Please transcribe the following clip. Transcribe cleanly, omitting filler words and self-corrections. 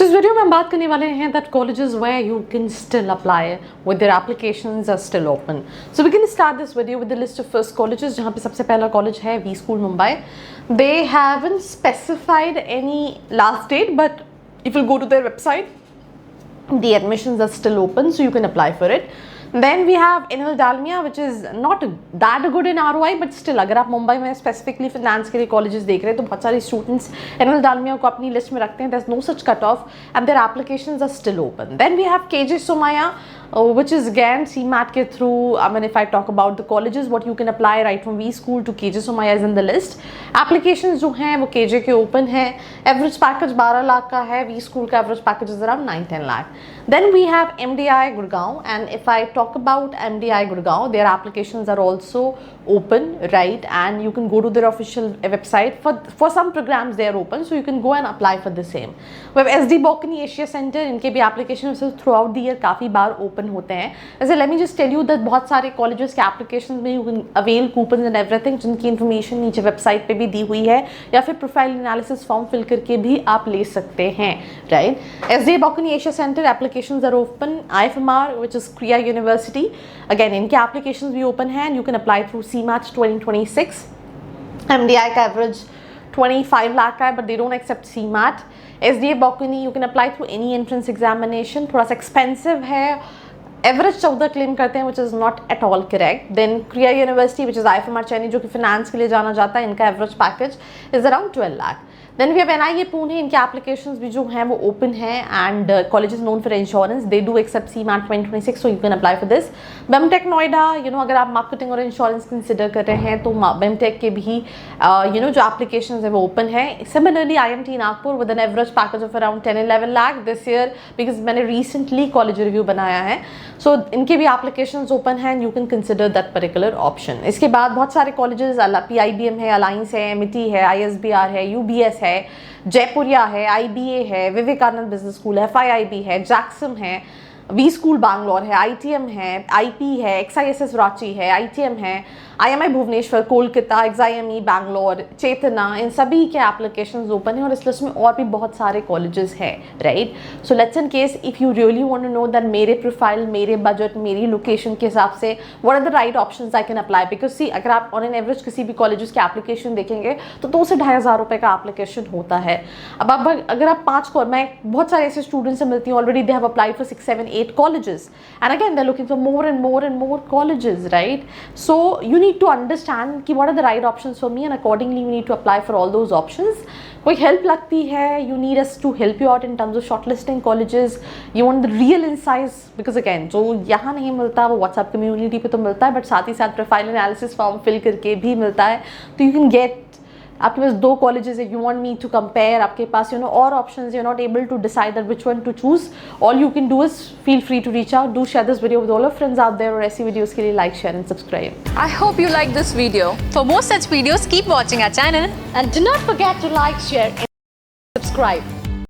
So इस video में हम बात करने वाले हैं that colleges where you can still apply with their applications are still open. So we can start this video with the list of first colleges. जहाँ पे सबसे पहला college है V School Mumbai. They haven't specified any last date, but if you go to their website, the admissions are still open, so you can apply for it. Then we have NL Dalmia, which is not that good in ROI, but still अगर आप मुंबई में specifically finance के लिए colleges देख रहे हैं तो बहुत सारे स्टूडेंट्स NL Dalmia को अपनी लिस्ट में रखते हैं. There's no such cut off and their applications are still open. Then we have KJ Somaya, which is again CMAT के through. I mean, if I talk about the colleges, what you can apply right from V School to KJ Somaya is in the list. Applications जो हैं वो KJ के open है. Average package 12 lakh का है. V School का average package is around 9-10 lakh. Then we have MDI Gurgaon, and if I talk about MDI Gurgaon, their applications are also open, right? And you can go to their official website. For some programs they are open, so you can go and apply for the same. We have SD Bokkani Asia Center, इनके भी applications throughout the year काफ़ी बार open होते हैं. वैसे let me just tell you that बहुत सारे colleges के applications में you can avail coupons and everything, जिनकी information नीचे website पे भी दी हुई है, या फिर profile analysis form fill करके भी आप ले सकते हैं, right? SD Bokkani Asia Center applications are open. IFMR, which is Kriya University, again इनके applications भी open हैं, and you can apply through CMAT 2026. MDI का average 25 lakh का है, but they don't accept CMAT. SDA Bokkani, you can apply through any entrance examination. थोड़ा सा expensive है, average 14 claim करते हैं, which is not at all correct. Then Krea university which is IFMR Chennai, जो कि फिनेंस के लिए जाना जाता है, इनका average package is around 12 lakh. Then we have NIA Pune, इनके एप्लीकेशंस भी जो हैं वो ओपन है, and college is known for insurance. They do accept CMAT 2026, so you can apply for this. BEMTech Noida, अगर आप मार्केटिंग और इंश्योरेंस कंसिडर कर रहे हैं तो BEMTech के भी जो एप्लीकेशन है वो ओपन है. Similarly IMT Nagpur with an average package of around 10-11 lakh this year, because मैंने रिसेंटली कॉलेज रिव्यू बनाया है, सो इनके भी एप्लीकेशंस ओपन हैं, you can consider that particular option. इसके बाद बहुत सारे कॉलेजेस, PIBM है, अलायंस है, MIT है, ISBR है, UBS है, जयपुरिया है, IBA है, विवेकानंद बिजनेस स्कूल है, FIIB है, जैक्सम है, V स्कूल बैंगलोर है, ITM है, IP है, XISS रांची है, ITM है, IMI भुवनेश्वर, कोलकाता, XIME बैंगलोर, चेतना, इन सभी के एप्लीकेशंस ओपन है, और इस लिस्ट में और भी बहुत सारे कॉलेजेस हैं, right. So let's in case if you really want to know that मेरे प्रोफाइल, मेरे बजट, मेरी लोकेशन के हिसाब से what are the right options I can apply. Because see, अगर आप ऑन एन एवरेज किसी भी कॉलेजेस के एप्लीकेशन देखेंगे तो 2 से 2,500 रुपये का एप्लीकेशन होता है. अब अगर आप 5 मैं बहुत सारे ऐसे स्टूडेंट्स से मिलती हूँ, already they have applied for 6, 7, 8 colleges, and again they're looking for more and more and more colleges, right? So you need to understand कि what are the right options for me, and accordingly you need to apply for all those options. कोई help लगती है, you need us to help you out in terms of shortlisting colleges. You want the real insights, because again जो यहाँ नहीं मिलता वो WhatsApp community पे तो मिलता है, but साथ ही साथ प्रोफाइल एनालिसिस फॉर्म फिल करके भी मिलता है. तो you can get, आपके पास 2 कॉलेजेस है, you want me to compare, आपके पास और options, you are not able to decide that which one to choose, all you can do is feel free to reach out. Do share this video with all your friends out there, और ऐसी videos के लिए like, share and subscribe. I hope you like this video. For more such videos, keep watching our channel And do not forget to like, share and subscribe.